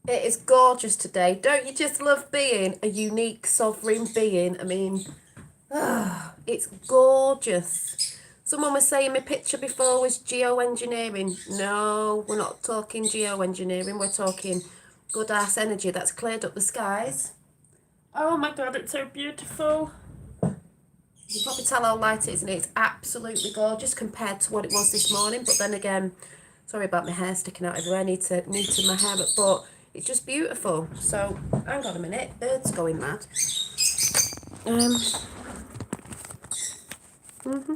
It is gorgeous today. Don't you just love being a unique sovereign being? I mean, it's gorgeous. Someone was saying my picture before was geoengineering. No, we're not talking geoengineering. We're talking good ass energy that's cleared up the skies. Oh my god, it's so beautiful. You can probably tell how light it is, and it's absolutely gorgeous compared to what it was this morning. But then again, sorry about my hair sticking out everywhere. I need to neaten my hair up, but it's just beautiful. So hang on a minute, bird's going mad. Um, I've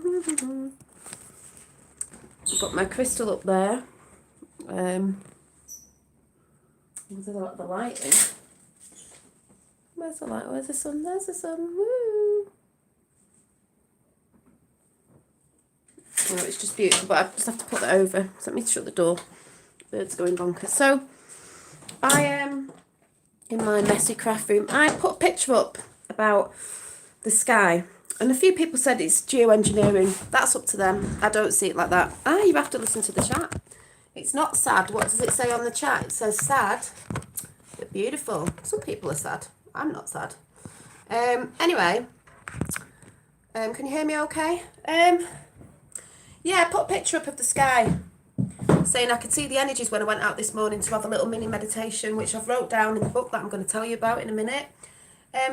got my crystal up there. Where's the light in? Where's the light? Where's the sun? There's the sun. Woo! Oh, it's just beautiful, but I just have to put that over. So let me shut the door. Bird's going bonkers. So I am in my messy craft room. I put a picture up about the sky, and a few people said it's geoengineering. That's up to them. I don't see it like that. You have to listen to the chat. It's not sad. What does it say on the chat? It says sad but beautiful. Some people are sad. I'm not sad. Anyway, can you hear me okay? Yeah, I put a picture up of the sky saying I could see the energies when I went out this morning to have a little mini meditation, which I've wrote down in the book that I'm going to tell you about in a minute.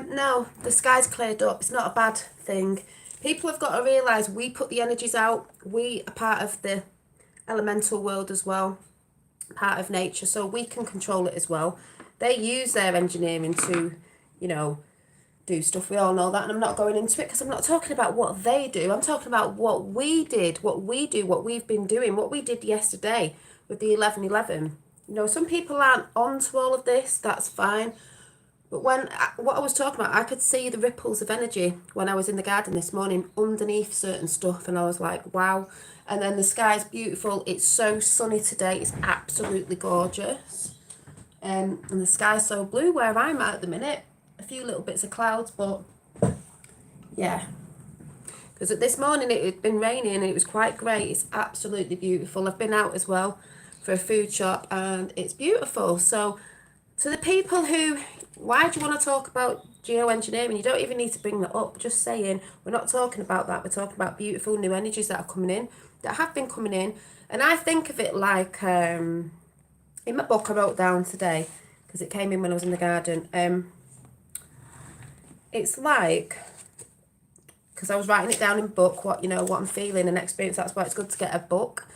No, the sky's cleared up. It's not a bad thing. People have got to realise we put the energies out. We are part of the elemental world as well, part of nature, so we can control it as well. They use their engineering to, do stuff. We all know that, and I'm not going into it because I'm not talking about what they do. I'm talking about what we did, what we do, what we've been doing, what we did yesterday with the 11:11. Some people aren't on to all of this. That's fine. But what I was talking about, I could see the ripples of energy when I was in the garden this morning underneath certain stuff, and I was like, wow. And then the sky's beautiful. It's so sunny today. It's absolutely gorgeous. And the sky's so blue where I'm at the minute. A few little bits of clouds, but yeah. Because this morning it had been raining and it was quite great. It's absolutely beautiful. I've been out as well for a food shop and it's beautiful. So to the people who, why do you want to talk about geoengineering? You don't even need to bring that up. Just saying, we're not talking about that. We're talking about beautiful new energies that are coming in, that have been coming in. And I think of it like, in my book I wrote down today, because it came in when I was in the garden. It's like, because I was writing it down in book, what I'm feeling and experience. That's why it's good to get a book.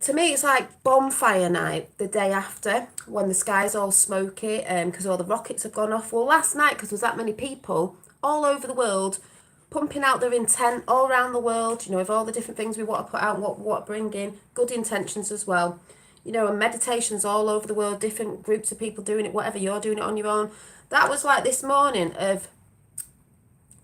To me, it's like bonfire night the day after, when the sky's all smoky because all the rockets have gone off. Well, last night, because there's that many people all over the world pumping out their intent all around the world, of all the different things we want to put out, what bring in, good intentions as well. And meditations all over the world, different groups of people doing it, whatever, you're doing it on your own. That was like this morning of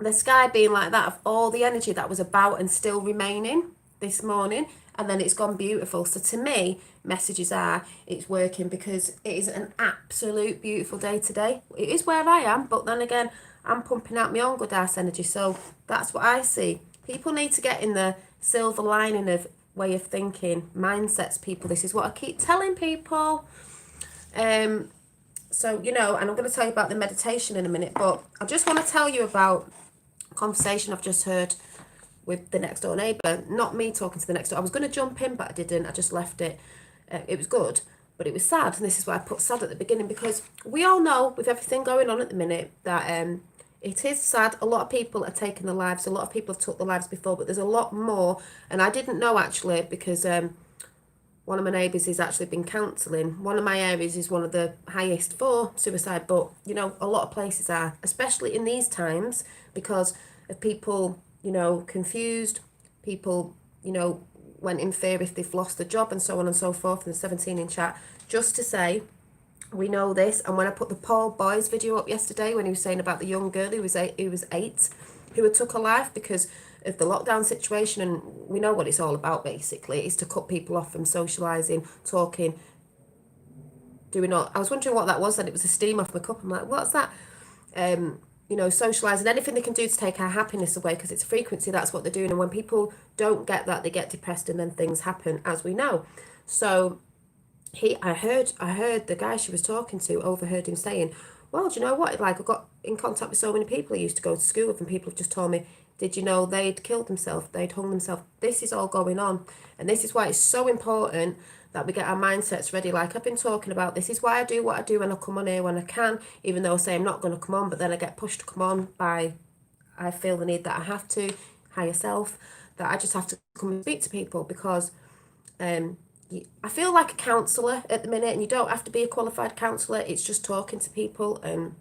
the sky being like that, of all the energy that was about and still remaining this morning, and then it's gone beautiful. So to me, messages are, it's working, because it is an absolute beautiful day today. It is where I am, but then again, I'm pumping out my own good ass energy, so that's what I see. People need to get in the silver lining of way of thinking, mindsets, people. This is what I keep telling people. So, and I'm going to tell you about the meditation in a minute, but I just want to tell you about a conversation I've just heard with the next door neighbour. Not me talking to the next door. I was going to jump in, but I didn't. I just left it. It was good, but it was sad. And this is why I put sad at the beginning, because we all know with everything going on at the minute that it is sad. A lot of people are taking their lives. A lot of people have took their lives before, but there's a lot more. And I didn't know, actually, because one of my neighbours has actually been counselling. One of my areas is one of the highest for suicide, but, a lot of places are, especially in these times, because of people, confused, people, went in fear if they've lost their job and so on and so forth, and the 17 in chat. Just to say, we know this, and when I put the Paul Boys video up yesterday, when he was saying about the young girl who was eight, who had took her life because of the lockdown situation, and we know what it's all about basically, is to cut people off from socialising, talking, doing all. I was wondering what that was, then it was a steam off my cup. I'm like, what's that? Socialising, anything they can do to take our happiness away, because it's a frequency, that's what they're doing. And when people don't get that, they get depressed and then things happen, as we know. So I heard the guy she was talking to overheard him saying, well, do you know what? Like, I got in contact with so many people I used to go to school with, and people have just told me, did you know they'd killed themselves, they'd hung themselves. This is all going on. And this is why it's so important that we get our mindsets ready. Like I've been talking about, this is why I do what I do, and I come on here when I can, even though I say I'm not going to come on, but then I get pushed to come on by, I feel the need that I have to, higher self, that I just have to come and speak to people because I feel like a counsellor at the minute, and you don't have to be a qualified counsellor. It's just talking to people and,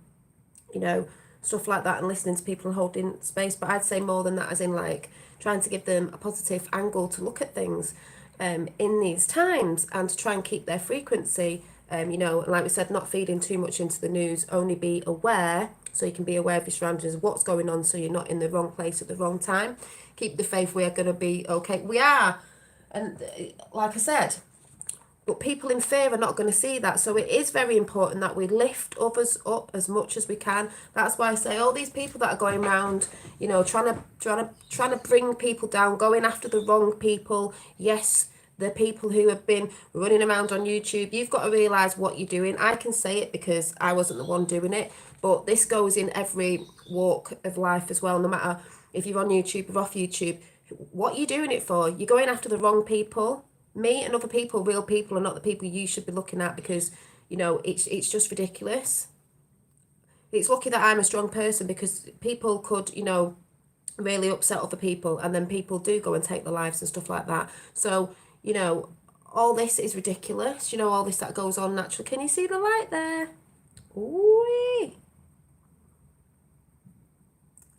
you know, stuff like that, and listening to people and holding space. But I'd say more than that, as in like trying to give them a positive angle to look at things in these times, and to try and keep their frequency, you know, and like we said, not feeding too much into the news, only be aware, so you can be aware of your surroundings, what's going on, so you're not in the wrong place at the wrong time. Keep the faith, we are going to be okay. We are. And like I said, but people in fear are not going to see that. So it is very important that we lift others up as much as we can. That's why I say all these people that are going around, you know, trying to bring people down, going after the wrong people. Yes, the people who have been running around on YouTube, you've got to realise what you're doing. I can say it because I wasn't the one doing it, but this goes in every walk of life as well. No matter if you're on YouTube or off YouTube, what are you doing it for? You're going after the wrong people. Me and other people, real people, are not the people you should be looking at, because, you know, it's just ridiculous. It's lucky that I'm a strong person, because people could, you know, really upset other people, and then people do go and take their lives and stuff like that. So, you know, all this is ridiculous. You know, all this that goes on naturally. Can you see the light there? Ooh.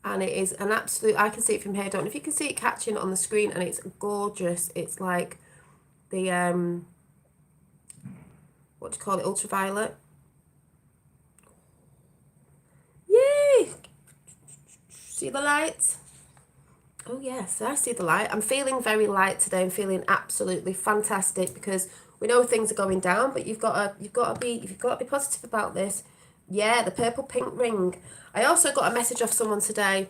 And it is an absolute, I can see it from here. I don't know if you can see it catching on the screen, and it's gorgeous. It's like the what do you call it, ultraviolet. Yay! See the light? Oh yes, I see the light. I'm feeling very light today. I'm feeling absolutely fantastic, because we know things are going down, but you've got to be positive about this. Yeah, the purple pink ring. I also got a message off someone today,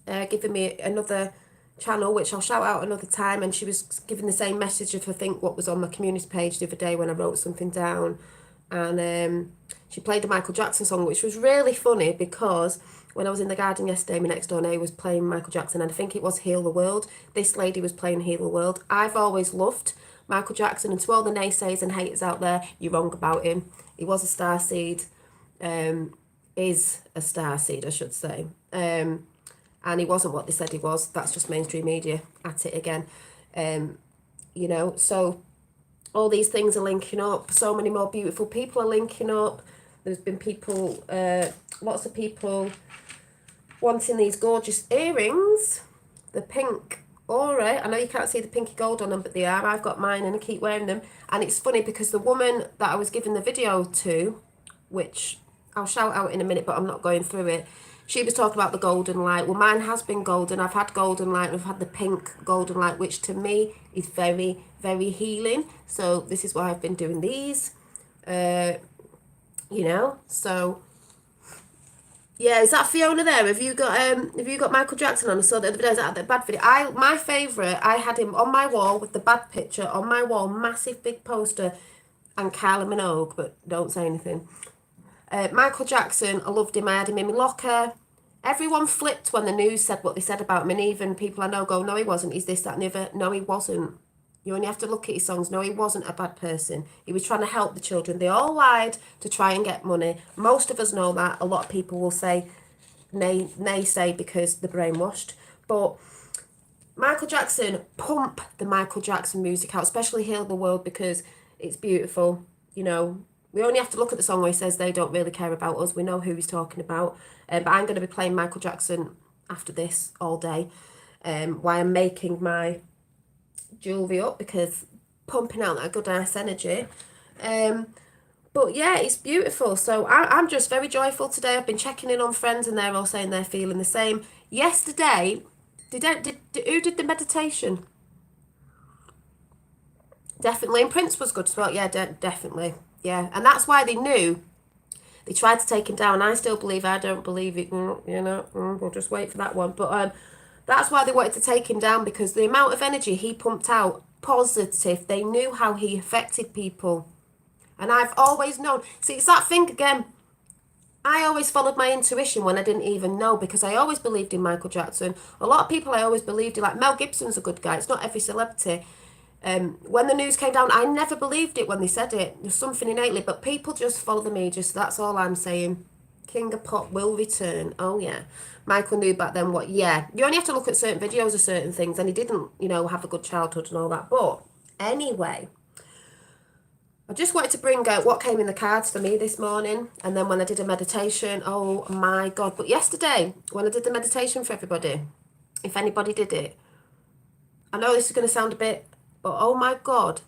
giving me another channel, which I'll shout out another time, and she was giving the same message of, I think, what was on my community page the other day when I wrote something down, and she played the Michael Jackson song, which was really funny, because when I was in the garden yesterday, my next door neighbour was playing Michael Jackson, and I think it was Heal the World. This lady was playing Heal the World. I've always loved Michael Jackson, and to all the naysayers and haters out there, you're wrong about him. He was a starseed, is a starseed, I should say. And he wasn't what they said he was. That's just mainstream media at it again. You know, so all these things are linking up. So many more beautiful people are linking up. There's been people, lots of people wanting these gorgeous earrings. The pink aura. I know you can't see the pinky gold on them, but they are. I've got mine and I keep wearing them. And it's funny because the woman that I was giving the video to, which I'll shout out in a minute, but I'm not going through it, she was talking about the golden light. Well, mine has been golden. I've had golden light, and I've had the pink golden light, which to me is very, very healing. So this is why I've been doing these. You know, so yeah, is that Fiona there? Have you got Michael Jackson on? I saw the other day, is that the bad video? My favourite, I had him on my wall with the bad picture on my wall, massive big poster, and Kylie Minogue, but don't say anything. Michael Jackson, I loved him. I had him in my locker. Everyone flipped when the news said what they said about him, and even people I know go, no, he wasn't. He's this, that, and the other. No, he wasn't. You only have to look at his songs. No, he wasn't a bad person. He was trying to help the children. They all lied to try and get money. Most of us know that. A lot of people will say, nay, because they're brainwashed. But Michael Jackson, pump the Michael Jackson music out, especially Heal the World, because it's beautiful. You know, we only have to look at the song where he says they don't really care about us. We know who he's talking about. But I'm going to be playing Michael Jackson after this all day, while I'm making my jewellery up, because pumping out that good ass energy. But yeah, it's beautiful. So I'm just very joyful today. I've been checking in on friends, and they're all saying they're feeling the same. Yesterday, who did the meditation? Definitely. And Prince was good as well. Yeah, definitely. Yeah. And that's why they knew. They tried to take him down. I still believe. I don't believe it. You know, we'll just wait for that one. But that's why they wanted to take him down, because the amount of energy he pumped out, positive. They knew how he affected people. And I've always known. See, it's that thing again. I always followed my intuition when I didn't even know, because I always believed in Michael Jackson. A lot of people I always believed in, like Mel Gibson's a good guy. It's not every celebrity. When the news came down, I never believed it when they said it. There's something innately, but people just follow the media, so that's all I'm saying. King of Pop will return. Oh, yeah. Michael knew back then what, yeah. You only have to look at certain videos of certain things, and he didn't, have a good childhood and all that. But anyway, I just wanted to bring out what came in the cards for me this morning. And then when I did a meditation, oh my God. But yesterday, when I did the meditation for everybody, if anybody did it, I know this is going to sound a bit, but oh my God.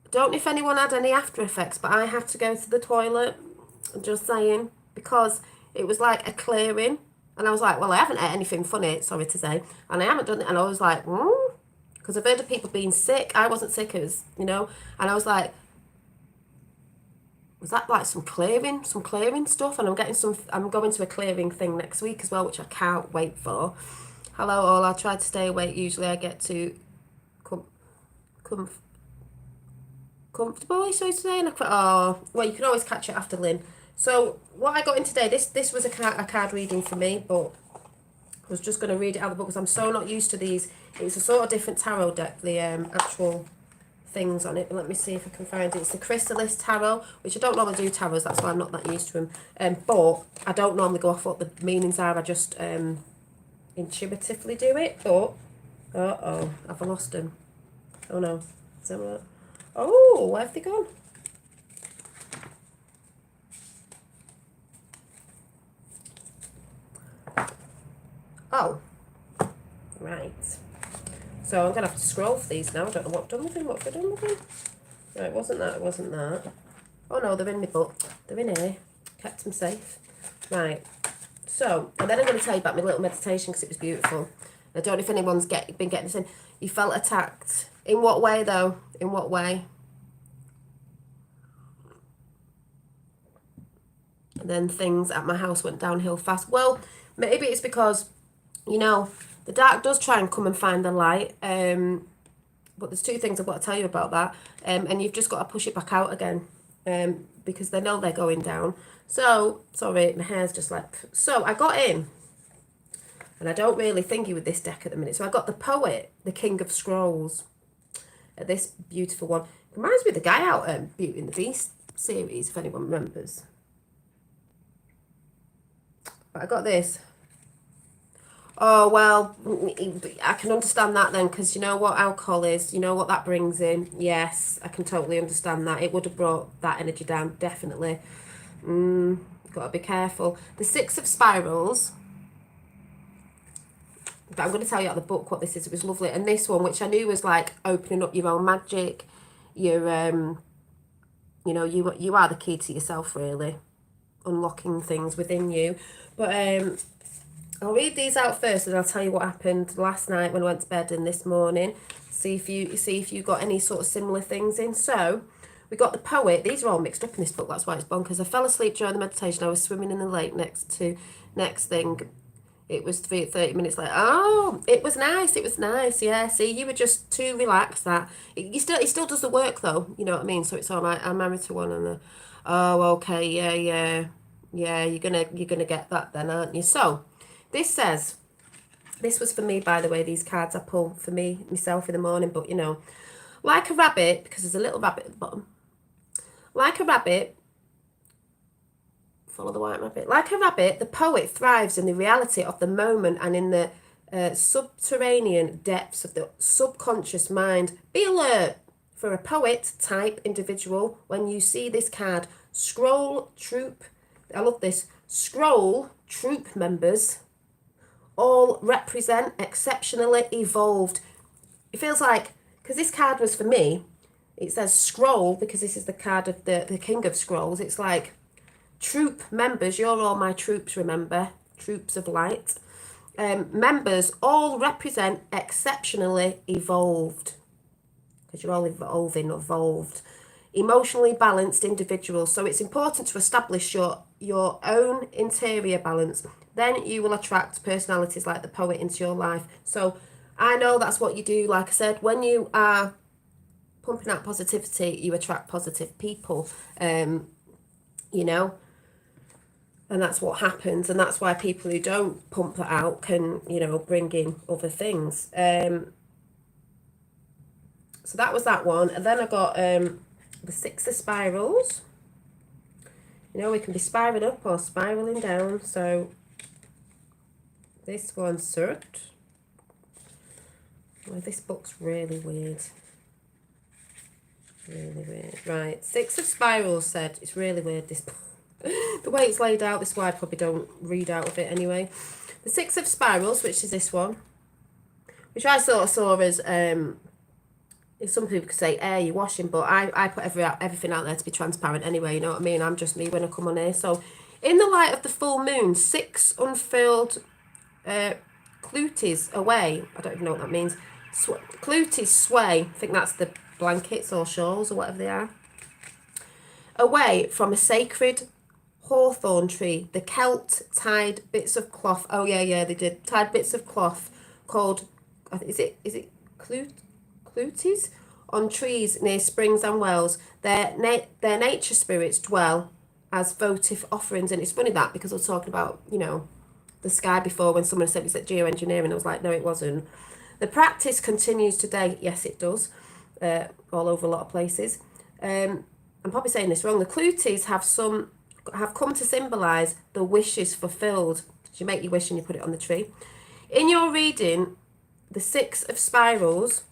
I don't know if anyone had any after effects, but I had to go to the toilet. I'm just saying, because it was like a clearing. And I was like, well, I haven't ate anything funny, sorry to say. And I haven't done it. And I was like, because I've heard of people being sick. I wasn't sick, it was, And I was like, was that like some clearing stuff? And I'm going to a clearing thing next week as well, which I can't wait for. Hello all, I try to stay awake. Usually I get to comfortable, so to say. And well, you can always catch it after Lynn. So what I got in today, this was a card reading for me, but I was just going to read it out of the book because I'm so not used to these. It's a sort of different tarot deck, the actual things on it, but let me see if I can find it. It's the Chrysalis Tarot, which I don't normally do tarots, that's why I'm not that used to them. But I don't normally go off what the meanings are, I just intuitively do it. But have I lost them? Oh no. Oh, where have they gone? Oh, right. So I'm going to have to scroll for these now. I don't know what I've done with them. What have I done with them? Right, it wasn't that. Oh no, they're in my book. They're in here. Kept them safe. Right. So, and then I'm going to tell you about my little meditation because it was beautiful. I don't know if anyone's been getting this in. You felt attacked. In what way though? In what way? And then things at my house went downhill fast. Well, maybe it's because, the dark does try and come and find the light. But there's two things I've got to tell you about that. And you've just got to push it back out again. Because they know they're going down. So, sorry, my hair's just like... So, I got in. And I don't really thingy with this deck at the minute. So, I got the Poet, the King of Scrolls. This beautiful one. It reminds me of the guy out Beauty and the Beast series, if anyone remembers. But I got this. Oh, well, I can understand that then, because you know what alcohol is, you know what that brings in. Yes, I can totally understand that. It would have brought that energy down, definitely. Got to be careful. The Six of Spirals. But I'm going to tell you out of the book what this is. It was lovely. And this one, which I knew was like opening up your own magic. Your, you are the key to yourself, really. Unlocking things within you. But, I'll read these out first and I'll tell you what happened last night when I went to bed and this morning. See if you got any sort of similar things in. So, we got the Poet. These are all mixed up in this book, that's why it's bonkers. I fell asleep during the meditation. I was swimming in the lake next thing. It was 30 minutes later. Oh, it was nice, yeah. See, you were just too relaxed that. It still does the work though, you know what I mean? So it's all right. I'm married to one and okay, yeah. Yeah, you're gonna get that then, aren't you? So, this says, this was for me, by the way, these cards I pull for myself in the morning, but like a rabbit, because there's a little rabbit at the bottom. Like a rabbit, follow the white rabbit. Like a rabbit, the poet thrives in the reality of the moment and in the subterranean depths of the subconscious mind. Be alert for a poet type individual when you see this card. Scroll troop, I love this, scroll troop members all represent exceptionally evolved. It feels like, because this card was for me, it says scroll, because this is the card of the King of Scrolls. It's like, troop members, you're all my troops, remember? Troops of light. Members all represent exceptionally evolved. Because you're all evolved. Emotionally balanced individuals. So it's important to establish your own interior balance. Then you will attract personalities like the poet into your life. So I know that's what you do. Like I said, when you are pumping out positivity, you attract positive people, you know, and that's what happens, and that's why people who don't pump that out can, you know, bring in other things. So that was that one, and then I got the 6 of Spirals. You know, we can be spiraling up or spiraling down, so this one's cert. Well, this book's really weird. Really weird. Right, 6 of Spirals said, it's really weird, this book. The way it's laid out, this is why I probably don't read out of it anyway. The 6 of Spirals, which is this one, which I sort of saw as, some people could say air you're washing, but I put everything out there to be transparent anyway, you know what I mean? I'm just me when I come on here. So, in the light of the full moon, 6 unfurled clutes away. I don't even know what that means. Clutes sway. I think that's the blankets or shawls or whatever they are. Away from a sacred hawthorn tree, the Celt tied bits of cloth. Oh yeah, they did tied bits of cloth called. Is it clutes on trees near springs and wells. Their nature spirits dwell as votive offerings, and it's funny that because I was talking about, you know, the sky before when someone said it's at geoengineering. I was like, no, it wasn't. The practice continues today. Yes, it does. All over a lot of places. I'm probably saying this wrong. The clutes have come to symbolise the wishes fulfilled. You make your wish and you put it on the tree. In your reading, the 6 of Spirals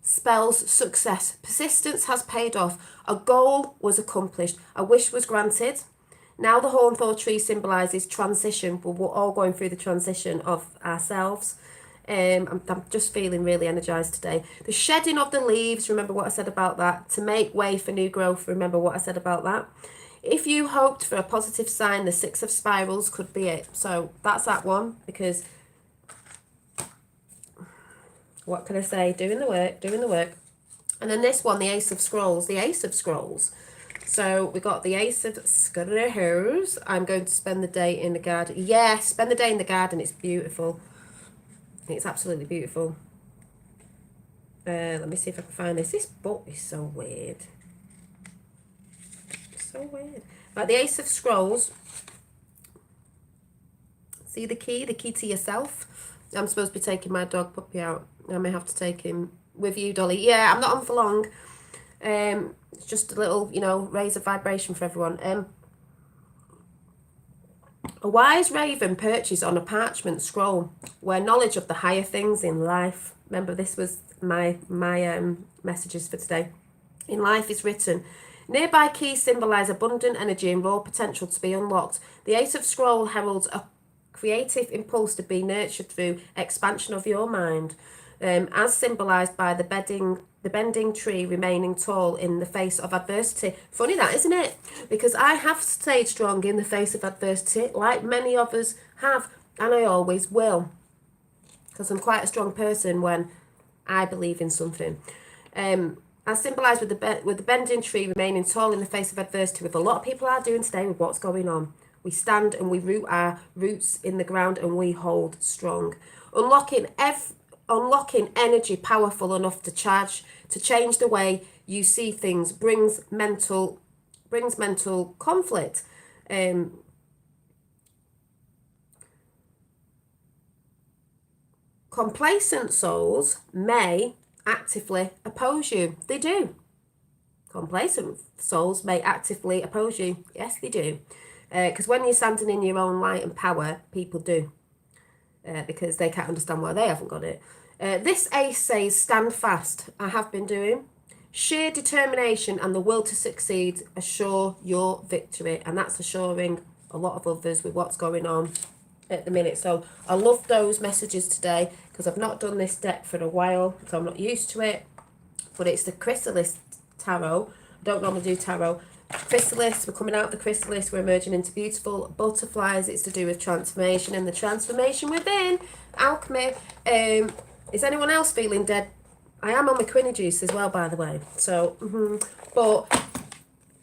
spells success. Persistence has paid off. A goal was accomplished. A wish was granted. Now the hawthorn tree symbolises transition. We're all going through the transition of ourselves. I'm just feeling really energised today. The shedding of the leaves, remember what I said about that. To make way for new growth, remember what I said about that. If you hoped for a positive sign, the 6 of Spirals could be it. So that's that one, because what can I say? Doing the work. And then this one, the Ace of Scrolls. So we got the Ace of Scrolls. I'm going to spend the day in the garden. Yeah, spend the day in the garden. It's beautiful. It's absolutely beautiful. Let me see if I can find this. This book is so weird. So weird. Right, the Ace of Scrolls. See the key to yourself. I'm supposed to be taking my dog Puppy out. I may have to take him with you, Dolly. Yeah, I'm not on for long. It's just a little, you know, raise of vibration for everyone. A wise raven perches on a parchment scroll where knowledge of the higher things in life. Remember, this was my messages for today. In life is written. Nearby keys symbolise abundant energy and raw potential to be unlocked. The Ace of Scroll heralds a creative impulse to be nurtured through expansion of your mind, as symbolised by the bending tree remaining tall in the face of adversity. Funny that, isn't it? Because I have stayed strong in the face of adversity, like many of us have, and I always will. Because I'm quite a strong person when I believe in something. As symbolised with the bending tree remaining tall in the face of adversity, with a lot of people are doing today with what's going on. We stand and we root our roots in the ground and we hold strong. Unlocking energy powerful enough to change the way you see things brings mental conflict. Complacent souls may actively oppose you. They do. Complacent souls may actively oppose you. Yes, they do. Because when you're standing in your own light and power, people do. Because they can't understand why they haven't got it. This ace says, stand fast. I have been doing. Sheer determination and the will to succeed assure your victory. And that's assuring a lot of others with what's going on at the minute. So I love those messages today because I've not done this deck for a while, so I'm not used to it. But it's the Chrysalis Tarot. I don't normally do tarot. Chrysalis, we're coming out of the chrysalis, we're emerging into beautiful butterflies. It's to do with transformation and the transformation within. Alchemy. Is anyone else feeling dead? I am on my quinny juice as well, by the way. So, but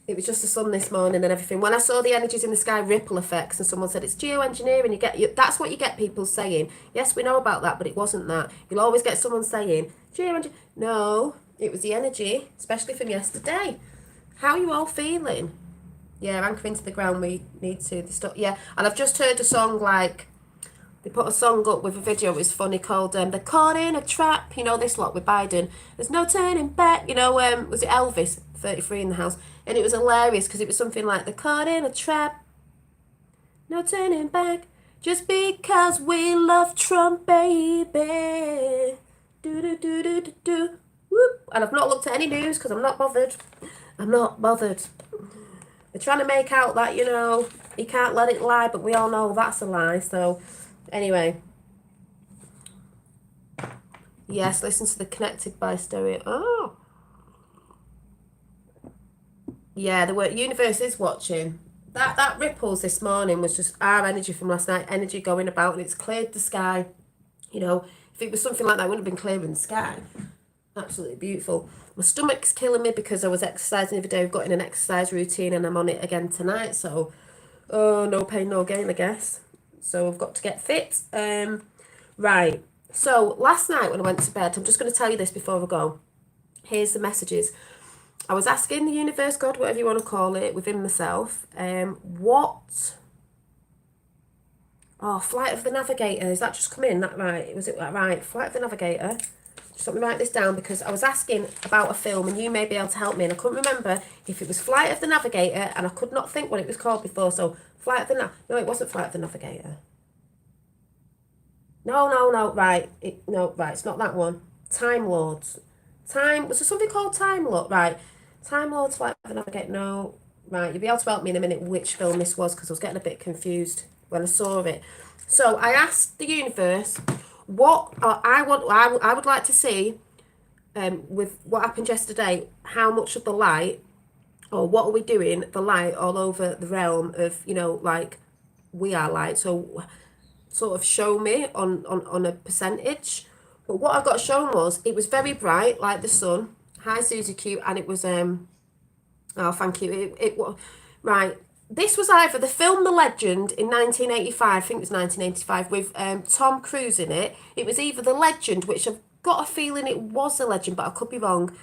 it was just the sun this morning and everything. When I saw the energies in the sky, ripple effects, and someone said it's geoengineering, that's what you get people saying. Yes, we know about that, but it wasn't that. You'll always get someone saying geoengineering. No, It was the energy, especially from yesterday. How are you all feeling? Yeah, anchor into the ground. We need to. Yeah, and I've just heard a song like they put a song up with a video. It was funny called "They're Caught in a Trap." You know this lot with Biden. There's no turning back. You know, was it Elvis? 33 in the house, and it was hilarious because it was something like "They're caught in a trap, no turning back, just because we love Trump, baby." Do do do do do do. Whoop. And I've not looked at any news because I'm not bothered. I'm not bothered. They're trying to make out that, you know, he can't let it lie, but we all know that's a lie. So, anyway. Yes, listen to the Connected by Stereo. Oh. Yeah, the universe is watching. That ripples this morning was just our energy from last night, energy going about, and it's cleared the sky. You know, if it was something like that, it wouldn't have been clearing the sky. Absolutely beautiful. My stomach's killing me because I was exercising every day. I've got in an exercise routine and I'm on it again tonight. So, oh, no pain, no gain, I guess. So I've got to get fit. Right. So last night when I went to bed, I'm just going to tell you this before I go. Here's the messages. I was asking the universe, God, whatever you want to call it, within myself, what... Oh, Flight of the Navigator. Is that just come in? That right? Was it that right? Flight of the Navigator. Just let me write this down because I was asking about a film and you may be able to help me and I couldn't remember if it was Flight of the Navigator and I could not think what it was called before. So Flight of the No, it wasn't Flight of the Navigator. No, right. Right, it's not that one. Time Lords. Was there something called Time Lord? Right. Time Lords, Flight of the Navigator. No. Right, you'll be able to help me in a minute which film this was because I was getting a bit confused when I saw it. So I asked the universe what I would like to see with what happened yesterday, how much of the light or what are we doing the light all over the realm of, you know, like we are light. So sort of show me on a percentage. But what I got shown was it was very bright like the sun. Hi Susie Q, and it was oh thank you. It was right. This was either the film The Legend in 1985, I think it was 1985, with Tom Cruise in it. It was either The Legend, which I've got a feeling it was The Legend, but I could be wrong.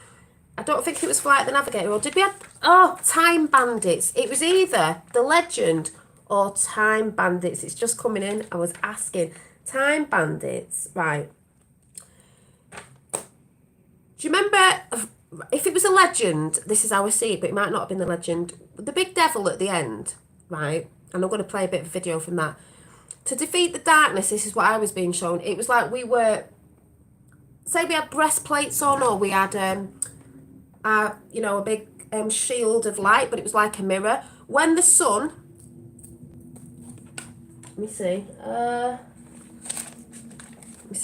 I don't think it was Flight of the Navigator, or did we have... Oh, Time Bandits. It was either The Legend or Time Bandits. It's just coming in. I was asking. Time Bandits, right. Do you remember... If it was a legend, this is how I see it, but it might not have been the legend. The big devil at the end, right? And I'm going to play a bit of a video from that. To defeat the darkness, this is what I was being shown. It was like we were, say we had breastplates on, or we had, you know, a big shield of light, but it was like a mirror. When the sun, let me see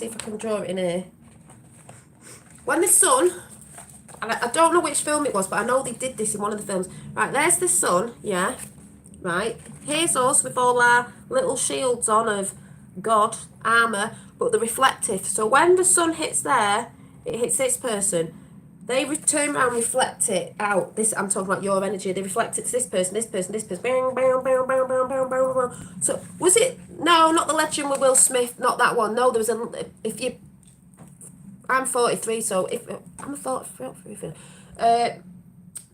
if I can draw it in here. When the sun... And I don't know which film it was, but I know they did this in one of the films. Right, there's the sun, yeah. Right, here's us with all our little shields on of God, armour, but they're reflective. So when the sun hits there, it hits this person. They turn around, reflect it out. This I'm talking about your energy. They reflect it to this person, this person, this person. Bang, bang, bang, bang, bang, bang, bang, bang. So was it? No, not The Legend with Will Smith. Not that one. No, there was a. If you. I'm 43, so if I'm 43.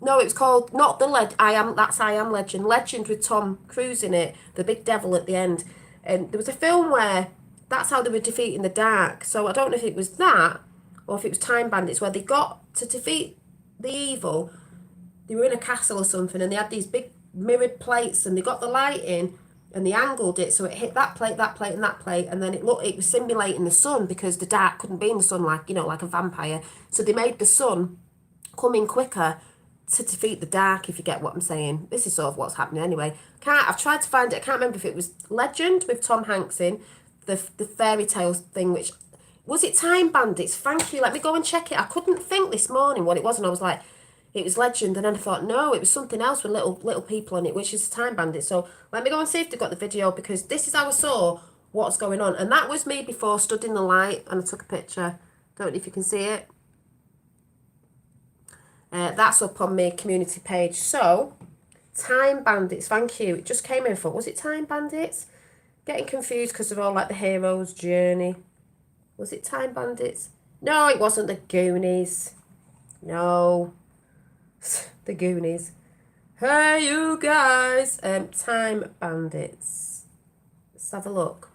No, it was called not the I Am Legend. Legend with Tom Cruise in it, the big devil at the end. And there was a film where that's how they were defeating the dark. So I don't know if it was that or if it was Time Bandits where they got to defeat the evil. They were in a castle or something, and they had these big mirrored plates, and they got the light in. And they angled it so it hit that plate, and that plate, and then it was simulating the sun because the dark couldn't be in the sun like, you know, like a vampire. So they made the sun come in quicker to defeat the dark, if you get what I'm saying. This is sort of what's happening anyway. I've tried to find it. I can't remember if it was Legend with Tom Hanks in, the fairy tale thing, which... Was it Time Bandits? Thank you. Let me go and check it. I couldn't think this morning what it was, and I was like... It was Legend, and then I thought, no, it was something else with little people on it, which is Time Bandit. So let me go and see if they've got the video, because this is how I saw what's going on. And that was me before, stood in the light, and I took a picture. Don't know if you can see it. That's up on my community page. So, Time Bandits, thank you. It just came in for, was it Time Bandits? Getting confused because they're all like the hero's journey. Was it Time Bandits? No, it wasn't the Goonies. No. The Goonies. Hey, you guys. Time Bandits. Let's have a look.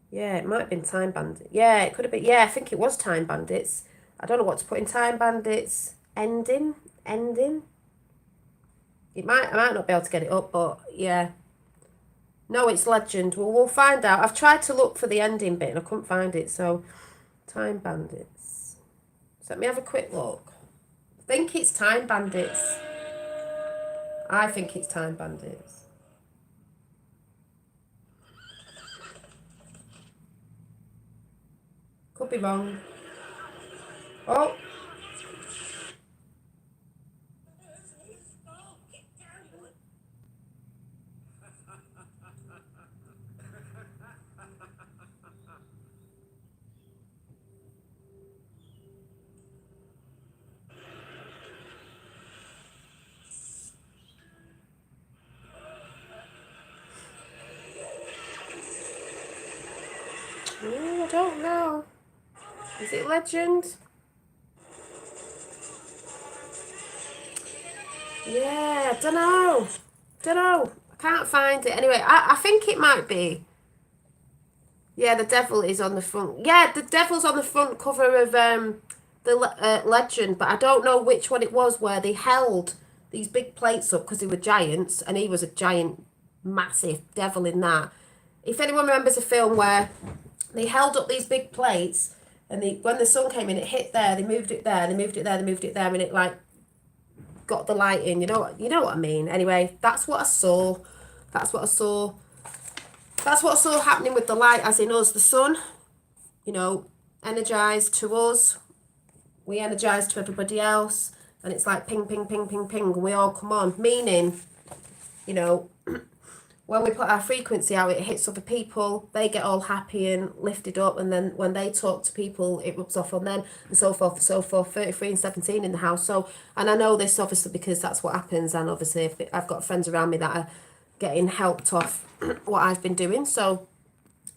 Yeah, it might have been Time Bandits. Yeah, it could have been. Yeah, I think it was Time Bandits. I don't know what to put in Time Bandits. Ending. I might not be able to get it up, but yeah. No, it's Legend. Well, we'll find out. I've tried to look for the ending bit and I couldn't find it. So, Time Bandits. So let me have a quick look. I think it's Time Bandits. I think it's Time Bandits. Could be wrong. Oh. Ooh, I don't know. Is it Legend? Yeah, don't know. I can't find it. Anyway, I think it might be. Yeah, the devil is on the front. Yeah, the devil's on the front cover of the Legend, but I don't know which one it was where they held these big plates up because they were giants, and he was a giant, massive devil in that. If anyone remembers a film where they held up these big plates, and when the sun came in, it hit there. They moved it there. They moved it there. They moved it there, and it like got the light in. You know what I mean. Anyway, that's what I saw. That's what I saw. That's what I saw happening with the light, as in us, the sun. You know, energized to us. We energize to everybody else, and it's like ping, ping, ping, ping, ping, and we all come on. Meaning, you know, when we put our frequency out, it hits other people, they get all happy and lifted up, and then when they talk to people, it rubs off on them, and so forth and so forth. 33 and 17 in the house. So, and I know this obviously because that's what happens, and obviously if I've got friends around me that are getting helped off what I've been doing. So,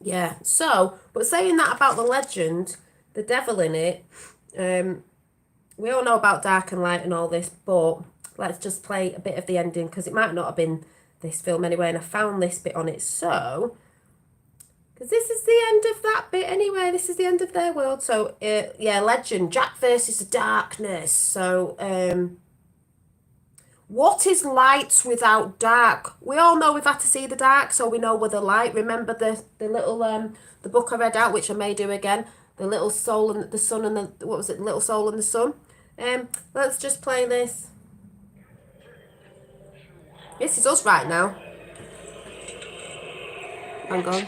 yeah. So, but saying that about the Legend, the devil in it, we all know about dark and light and all this, but let's just play a bit of the ending because it might not have been this film anyway, and I found this bit on it. So, because this is the end of that bit anyway, this is the end of their world. So, yeah, Legend, Jack versus the darkness. So, what is light without dark? We all know we've had to see the dark, so we know we're the light. Remember the little the book I read out, which I may do again. The little soul and the sun and the what was it? The little soul and the sun. Let's just play this. This is us right now. Hang on.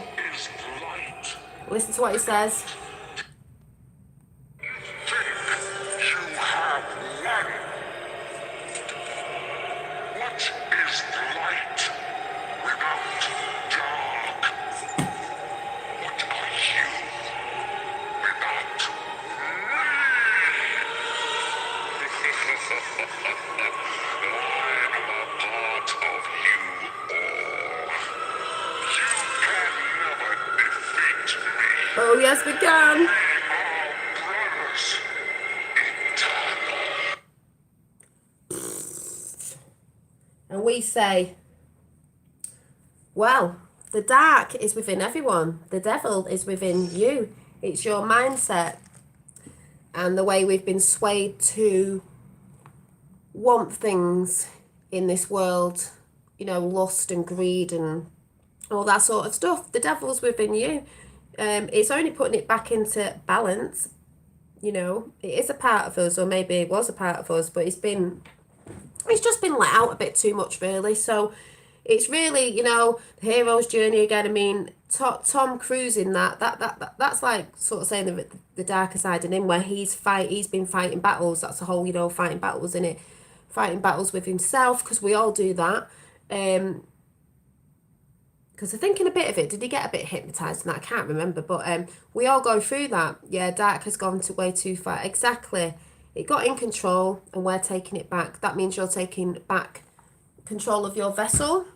Listen to what he says. Oh, yes, we can. And we say, well, the dark is within everyone. The devil is within you. It's your mindset and the way we've been swayed to want things in this world, you know, lust and greed and all that sort of stuff. The devil's within you. It's only putting it back into balance. You know, it is a part of us, or maybe it was a part of us, but it's just been let out a bit too much, really. So it's really, you know, the hero's journey again. I mean, Tom Cruise in that's like sort of saying the darker side in him, where he's been fighting battles. That's the whole, you know, fighting battles in it, fighting battles with himself, because we all do that. Because I'm thinking a bit of it. Did he get a bit hypnotised in that? I can't remember. But we all go through that. Yeah, dark has gone way too far. Exactly. It got in control and we're taking it back. That means you're taking back control of your vessel,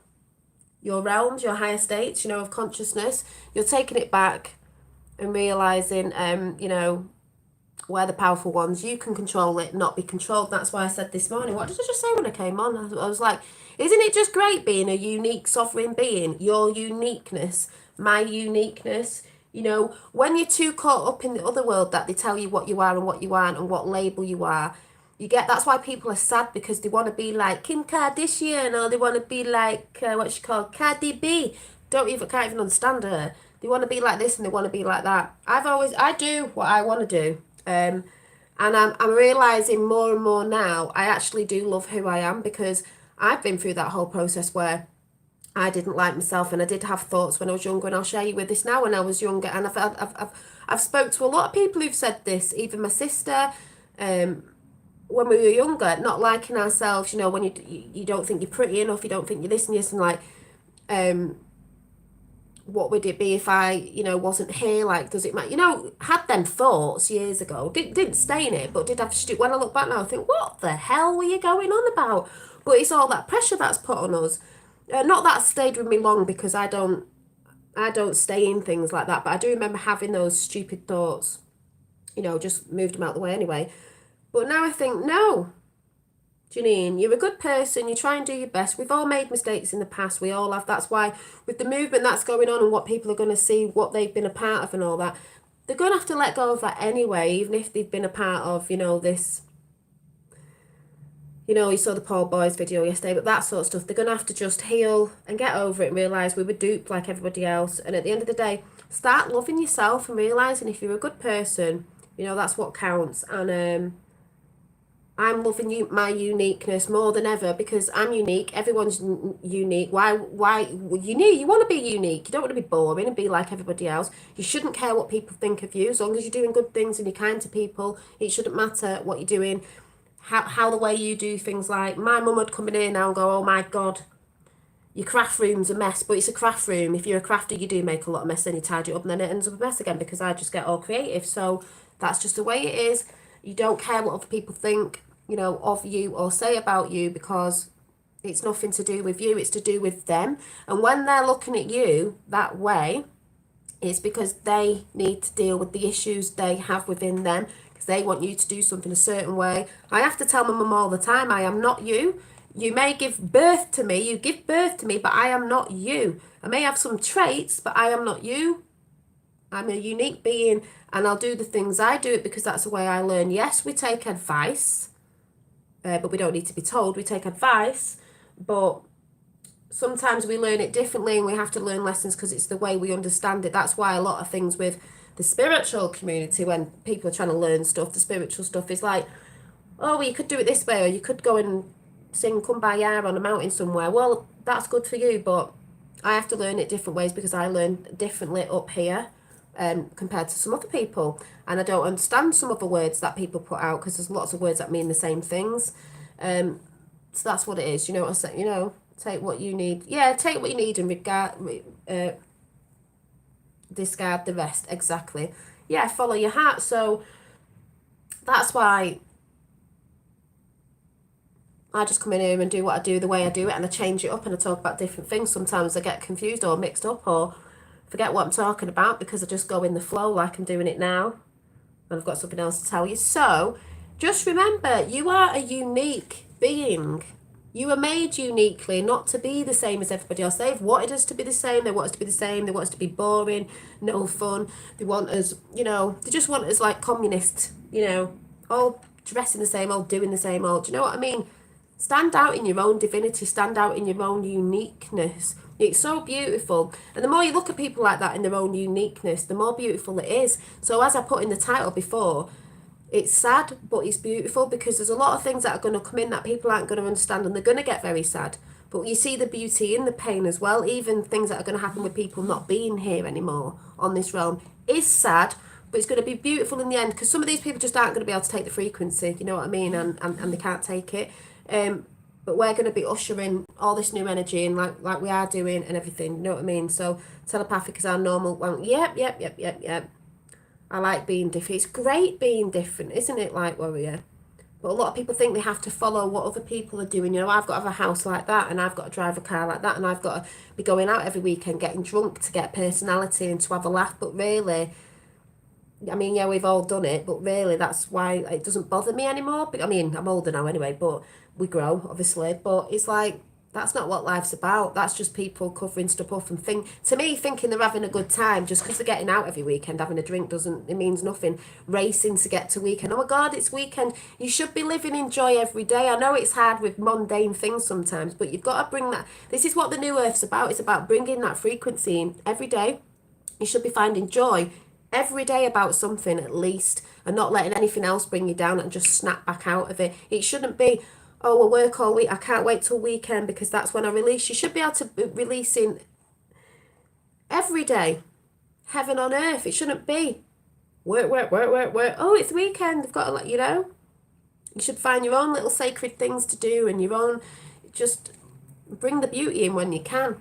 your realms, your higher states, you know, of consciousness. You're taking it back and realising, you know, We're the powerful ones. You can control it, not be controlled. That's why I said this morning, what did I just say when I came on? I was like, isn't it just great being a unique sovereign being? Your uniqueness, my uniqueness. You know, when you're too caught up in the other world that they tell you what you are and what you aren't and what label you are, you get, that's why people are sad, because they want to be like Kim Kardashian, or they want to be like what she called Cardi B. Can't even understand her. They want to be like this and they want to be like that. I do what I want to do. And I'm realizing more and more now, I actually do love who I am, because I've been through that whole process where I didn't like myself, and I did have thoughts when I was younger, and I'll share you with this now. When I was younger, and I've spoke to a lot of people who've said this, even my sister, when we were younger, not liking ourselves, you know, when you don't think you're pretty enough, you don't think you're this and this, and like, what would it be if I, you know, wasn't here? Like, does it matter? You know, had them thoughts years ago. Didn't stay in it, but did have when I look back now, I think, what the hell were you going on about? But it's all that pressure that's put on us. Not that stayed with me long, because I don't stay in things like that. But I do remember having those stupid thoughts. You know, just moved them out the way anyway. But now I think, no, Janine, you're a good person. You try and do your best. We've all made mistakes in the past. We all have. That's why with the movement that's going on and what people are going to see, what they've been a part of and all that, they're going to have to let go of that anyway, even if they've been a part of, you know, this, you know, you saw the Paul Boys video yesterday, but that sort of stuff, they're going to have to just heal and get over it and realise we were duped like everybody else. And at the end of the day, start loving yourself and realising if you're a good person, you know, that's what counts. And I'm loving my uniqueness more than ever, because I'm unique. Everyone's unique. Why you want to be unique. You don't want to be boring and be like everybody else. You shouldn't care what people think of you. As long as you're doing good things and you're kind to people, it shouldn't matter what you're doing, how the way you do things. Like, my mum would come in here now and go, oh my God, your craft room's a mess. But it's a craft room. If you're a crafter, you do make a lot of mess, then you tidy it up and then it ends up a mess again, because I just get all creative. So that's just the way it is. You don't care what other people think, you know, of you or say about you, because it's nothing to do with you, it's to do with them. And when they're looking at you that way, it's because they need to deal with the issues they have within them, because they want you to do something a certain way. I have to tell my mum all the time, I am not you. You may give birth to me, but I am not you. I may have some traits, but I am not you. I'm a unique being, and I'll do the things I do it because that's the way I learn. Yes, we take advice, but we don't need to be told. We take advice, but sometimes we learn it differently, and we have to learn lessons because it's the way we understand it. That's why a lot of things with the spiritual community, when people are trying to learn stuff, the spiritual stuff is like, oh, well, you could do it this way, or you could go and sing Kumbaya on a mountain somewhere. Well, that's good for you, but I have to learn it different ways, because I learn differently up here compared to some other people, and I don't understand some of the words that people put out, because there's lots of words that mean the same things. So that's what it is. You know what I say? You know, take what you need. Yeah, take what you need and discard the rest. Exactly. Yeah, follow your heart. So that's why I just come in here and do what I do the way I do it, and I change it up and I talk about different things. Sometimes I get confused or mixed up or forget what I'm talking about, because I just go in the flow like I'm doing it now, and I've got something else to tell you. So just remember, you are a unique being. You were made uniquely, not to be the same as everybody else. They've wanted us to be the same. They want us to be the same. They want us to be boring, no fun. They want us, you know, they just want us like communists, you know, all dressing the same, all doing the same, all, do you know what I mean? Stand out in your own divinity. Stand out in your own uniqueness. It's so beautiful. And the more you look at people like that in their own uniqueness, the more beautiful it is. So as I put in the title before, it's sad, but it's beautiful, because there's a lot of things that are going to come in that people aren't going to understand, and they're going to get very sad. But you see the beauty in the pain as well. Even things that are going to happen with people not being here anymore on this realm is sad, but it's going to be beautiful in the end, because some of these people just aren't going to be able to take the frequency, you know what I mean, and they can't take it. But we're going to be ushering all this new energy in, like we are doing, and everything, you know what I mean? So telepathic is our normal one. Yep. I like being different. It's great being different, isn't it, like warrior? But a lot of people think they have to follow what other people are doing. You know, I've got to have a house like that, and I've got to drive a car like that, and I've got to be going out every weekend getting drunk to get personality and to have a laugh. But really, I mean, yeah, we've all done it, but really that's why it doesn't bother me anymore. I mean, I'm older now anyway, but we grow, obviously. But it's like, that's not what life's about. That's just people covering stuff up and to me, thinking they're having a good time just because they're getting out every weekend, having a drink it means nothing. Racing to get to weekend. Oh my God, it's weekend. You should be living in joy every day. I know it's hard with mundane things sometimes, but you've got to bring that. This is what the new earth's about. It's about bringing that frequency in every day. You should be finding joy every day about something at least, and not letting anything else bring you down and just snap back out of it. It shouldn't be, oh, I work all week, I can't wait till weekend because that's when I release. You should be able to be releasing every day, heaven on earth. It shouldn't be work, work, work, work, work. Oh, it's weekend, I've got to let you know. You should find your own little sacred things to do and your own, just bring the beauty in when you can.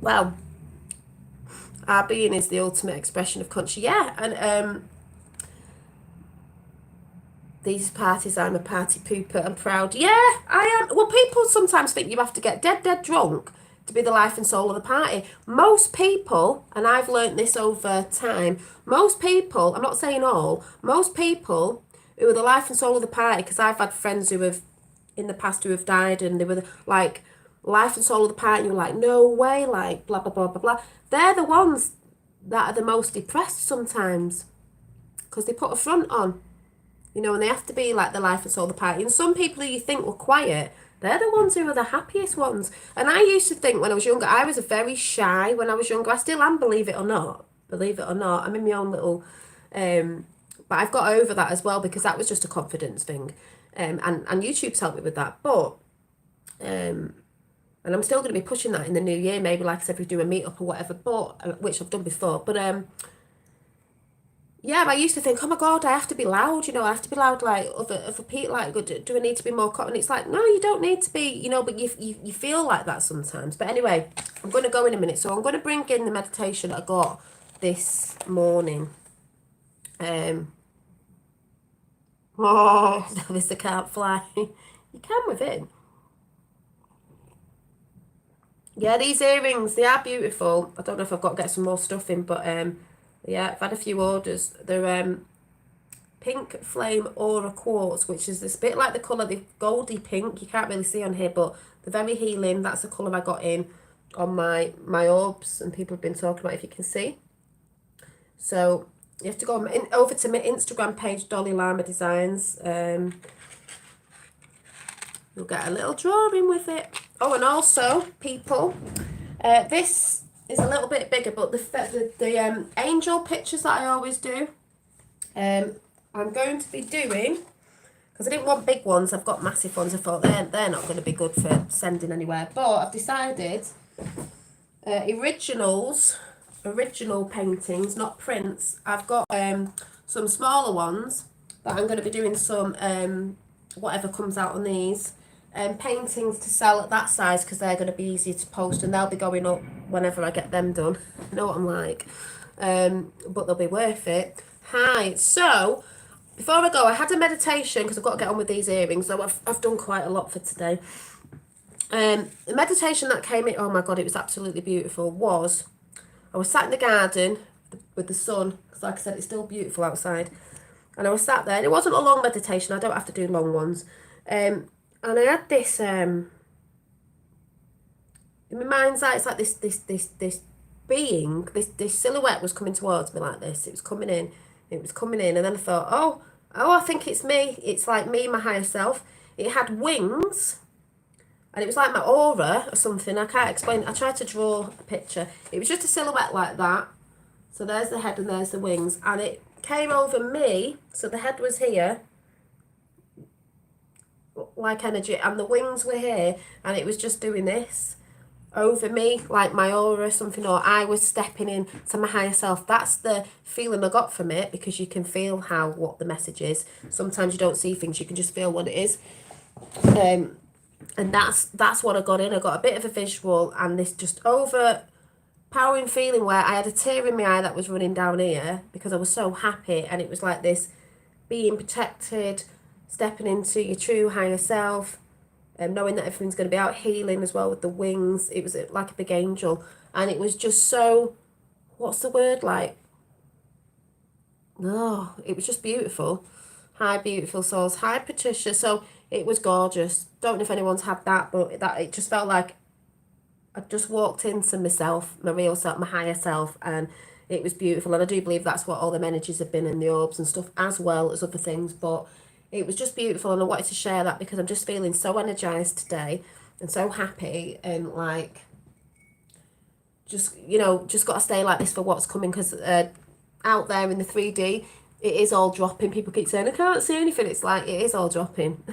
Well, our being is the ultimate expression of conscious. Yeah, and these parties, I'm a party pooper and proud. Yeah, I am. Well, people sometimes think you have to get dead drunk to be the life and soul of the party. Most people, and I've learnt this over time, most people, I'm not saying all, most people who are the life and soul of the party, because I've had friends who have, in the past, who have died and they were like, life and soul of the party, and you're like, no way, like, blah, blah, blah, blah, blah. They're the ones that are the most depressed sometimes because they put a front on, you know, and they have to be like the life and soul of the party. And some people who you think were quiet, they're the ones who are the happiest ones. And I used to think when I was younger, I was very shy when I was younger. I still am, believe it or not. Believe it or not. I'm in my own little, but I've got over that as well because that was just a confidence thing. And YouTube's helped me with that. But, and I'm still going to be pushing that in the new year. Maybe, like I said, we do a meetup or whatever, but which I've done before. But yeah, I used to think, oh my God, I have to be loud. You know, I have to be loud like other people. Like, do I need to be more? And it's like, no, you don't need to be. You know, but you feel like that sometimes. But anyway, I'm going to go in a minute. So I'm going to bring in the meditation I got this morning. Oh, this can't fly. You can with it. Yeah, these earrings, they are beautiful. I don't know if I've got to get some more stuff in, but yeah, I've had a few orders. They're pink flame aura quartz, which is this bit like the colour, the goldy pink. You can't really see on here, but they're very healing. That's the colour I got in on my orbs, and people have been talking about, if you can see. So you have to go over to my Instagram page, Dolly Lama Designs. You'll get a little drawing with it. Oh, and also, people, this is a little bit bigger, but the angel pictures that I always do, I'm going to be doing, because I didn't want big ones, I've got massive ones. I thought they're not going to be good for sending anywhere, but I've decided original paintings, not prints. I've got some smaller ones that I'm going to be doing some whatever comes out on these paintings to sell at that size, because they're going to be easier to post and they'll be going up whenever I get them done. You know what I'm like, but they'll be worth it. Hi, so before I go, I had a meditation because I've got to get on with these earrings, though I've done quite a lot for today. The meditation that came in, oh my God, it was absolutely beautiful, was I was sat in the garden with the sun, because like I said, it's still beautiful outside, and I was sat there, and it wasn't a long meditation, I don't have to do long ones, and I had this, in my mind's eye, it's like this being, this silhouette was coming towards me like this. It was coming in, and then I thought, oh, I think it's me. It's like me, my higher self. It had wings, and it was like my aura or something. I can't explain. I tried to draw a picture. It was just a silhouette like that. So there's the head and there's the wings, and it came over me. So the head was here, like energy, and the wings were here, and it was just doing this over me, like my aura or something, or I was stepping in to my higher self. That's the feeling I got from it, because you can feel what the message is. Sometimes you don't see things, you can just feel what it is. And that's what I got in. I got a bit of a visual and this just overpowering feeling where I had a tear in my eye that was running down here because I was so happy, and it was like this being protected, stepping into your true higher self, knowing that everything's going to be out, healing as well with the wings. It was like a big angel, and it was just so, what's the word, like, no, it was just beautiful. Hi, Beautiful Souls. Hi, Patricia. So it was gorgeous. Don't know if anyone's had that, but that it just felt like I just walked into myself, my real self, my higher self, and it was beautiful. And I do believe that's what all them energies have been in the orbs and stuff, as well as other things. But it was just beautiful, and I wanted to share that because I'm just feeling so energized today and so happy, and like, just, you know, just got to stay like this for what's coming, because out there in the 3D, it is all dropping. People keep saying, I can't see anything. It's like, it is all dropping.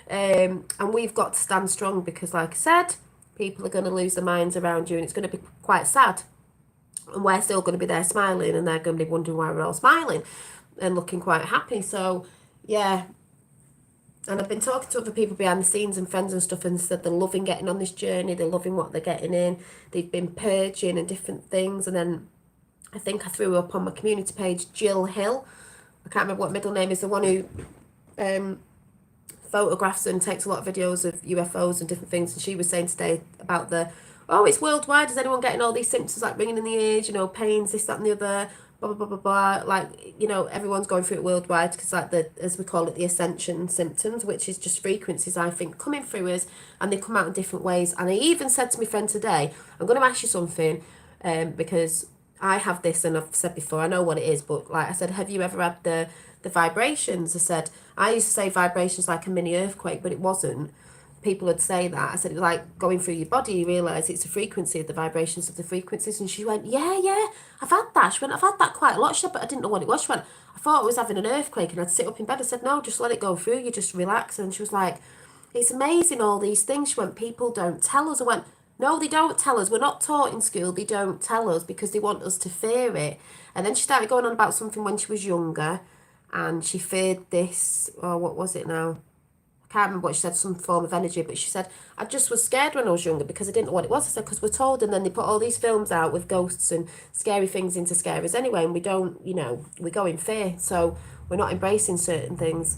And we've got to stand strong, because like I said, people are going to lose their minds around you, and it's going to be quite sad. And we're still going to be there smiling, and they're going to be wondering why we're all smiling and looking quite happy. So, yeah. And I've been talking to other people behind the scenes and friends and stuff, and said they're loving getting on this journey. They're loving what they're getting in. They've been purging and different things. And then I think I threw up on my community page, Jill Hill. I can't remember what middle name is, the one who photographs and takes a lot of videos of UFOs and different things. And she was saying today about it's worldwide. Is anyone getting all these symptoms, like ringing in the ears, you know, pains, this, that, and the other, blah, blah, blah, blah, blah. Like, you know, everyone's going through it worldwide, because like as we call it, the ascension symptoms, which is just frequencies, I think, coming through us, and they come out in different ways. And I even said to my friend today, I'm going to ask you something, because I have this, and I've said before, I know what it is, but like I said, have you ever had the vibrations? I said, I used to say vibrations like a mini earthquake, but it wasn't. People would say that. I said, it was like going through your body, you realise it's a frequency of the vibrations of the frequencies. And she went, yeah, I've had that. She went, I've had that quite a lot. She said, but I didn't know what it was. She went, I thought I was having an earthquake, and I'd sit up in bed. I said, no, just let it go through. You just relax. And she was like, it's amazing, all these things. She went, people don't tell us. I went, no, they don't tell us. We're not taught in school. They don't tell us because they want us to fear it. And then she started going on about something when she was younger, and she feared this, what was it now? I can't remember what she said, some form of energy, but she said, I just was scared when I was younger because I didn't know what it was. I said, because we're told, and then they put all these films out with ghosts and scary things in to scare us anyway, and we don't, you know, we go in fear, so we're not embracing certain things.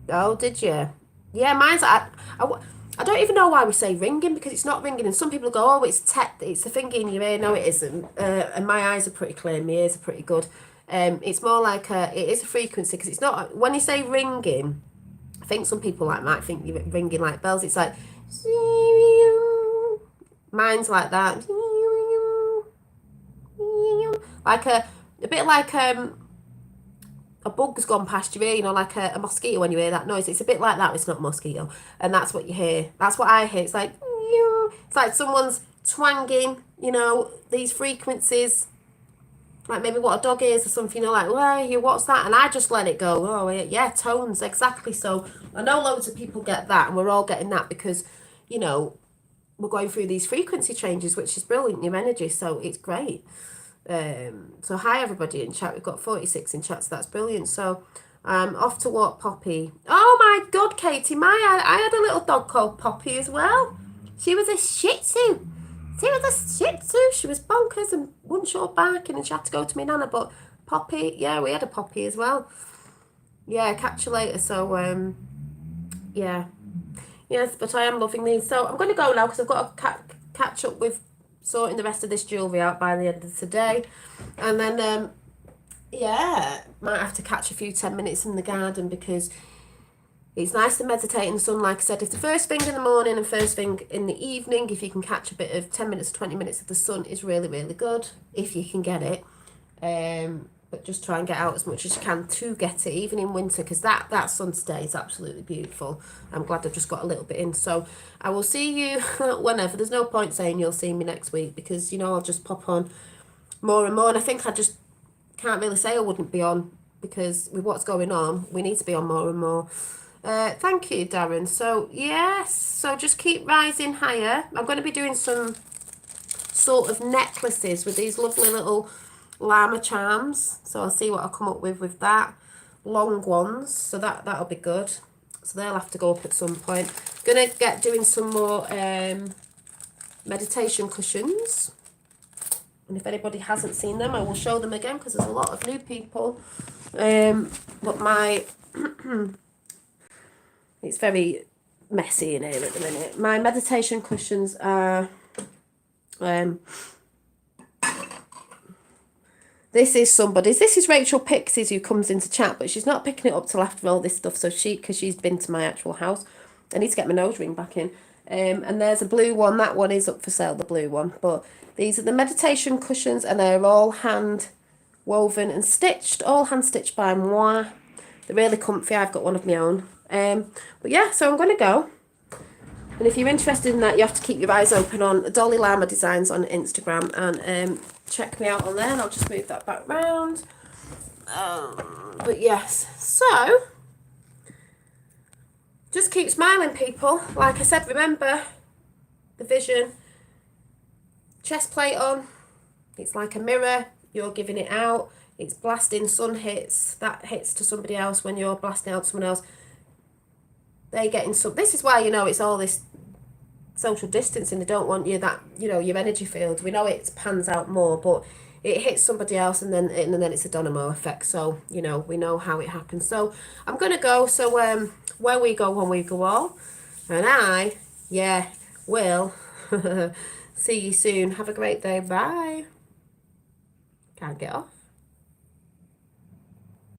Oh, did you? Yeah, mine's, I don't even know why we say ringing, because it's not ringing, and some people go, oh, it's the thing in your ear. No, it isn't. And my eyes are pretty clear, my ears are pretty good. It's more like it is a frequency, because it's not, when you say ringing, I think some people might think you're ringing like bells. It's like, mine's like that, like a bit like a bug's gone past your ear, you know, like a mosquito. When you hear that noise, it's a bit like that. It's not a mosquito, and that's what you hear. That's what I hear. It's like someone's twanging, you know, these frequencies, like maybe what a dog is or something, you know, like, well, what's that? And I just let it go. Oh, yeah, tones, exactly. So I know loads of people get that, and we're all getting that because, you know, we're going through these frequency changes, which is brilliant, new energy. So it's great. So hi everybody in chat. We've got 46 in chat, so that's brilliant. So off to walk Poppy. Oh my god, Katie, I had a little dog called Poppy as well. She was a Shih Tzu. She was bonkers and wouldn't show barking, and she had to go to me nana. But Poppy, yeah, we had a Poppy as well. Yeah, catch you later. So yeah, yes, but I am loving these. So I'm going to go now, because I've got to catch up with sorting the rest of this jewellery out by the end of today, and then yeah, might have to catch a few 10 minutes in the garden, because it's nice to meditate in the sun. Like I said, if the first thing in the morning and first thing in the evening, if you can catch a bit of 10 minutes, 20 minutes of the sun, is really, really good, if you can get it. But just try and get out as much as you can to get it, even in winter, because that sun today is absolutely beautiful. I'm glad I've just got a little bit in. So I will see you whenever. There's no point saying you'll see me next week, because, you know, I'll just pop on more and more. And I think I just can't really say I wouldn't be on, because with what's going on, we need to be on more and more. Thank you, Darren. So yes, so just keep rising higher. I'm going to be doing some sort of necklaces with these lovely little llama charms, so I'll see what I come up with that. Long ones, so that'll be good. So they'll have to go up at some point. Gonna get doing some more meditation cushions, and if anybody hasn't seen them, I will show them again, because there's a lot of new people. But my it's very messy in here at the minute. My meditation cushions are This is somebody's. This is Rachel Pixies, who comes into chat, but she's not picking it up till after all this stuff. So because she's been to my actual house. I need to get my nose ring back in. And there's a blue one. That one is up for sale, the blue one. But these are the meditation cushions, and they're all hand woven and stitched. All hand stitched by moi. They're really comfy. I've got one of my own. But yeah, so I'm going to go. And if you're interested in that, you have to keep your eyes open on Dolly Lima Designs on Instagram, and check me out on there. And I'll just move that back round. But yes, so just keep smiling, people. Like I said, remember the vision. Chest plate on. It's like a mirror. You're giving it out. It's blasting. Sun hits. That hits to somebody else when you're blasting out to someone else. They get in some. This is why, you know, it's all this social distancing. They don't want you that, you know, your energy field. We know it pans out more, but it hits somebody else, and then it's a domino effect. So, you know, we know how it happens. So I'm gonna go. So where we go, when we go all, and I, yeah, will see you soon. Have a great day. Bye. Can't get off.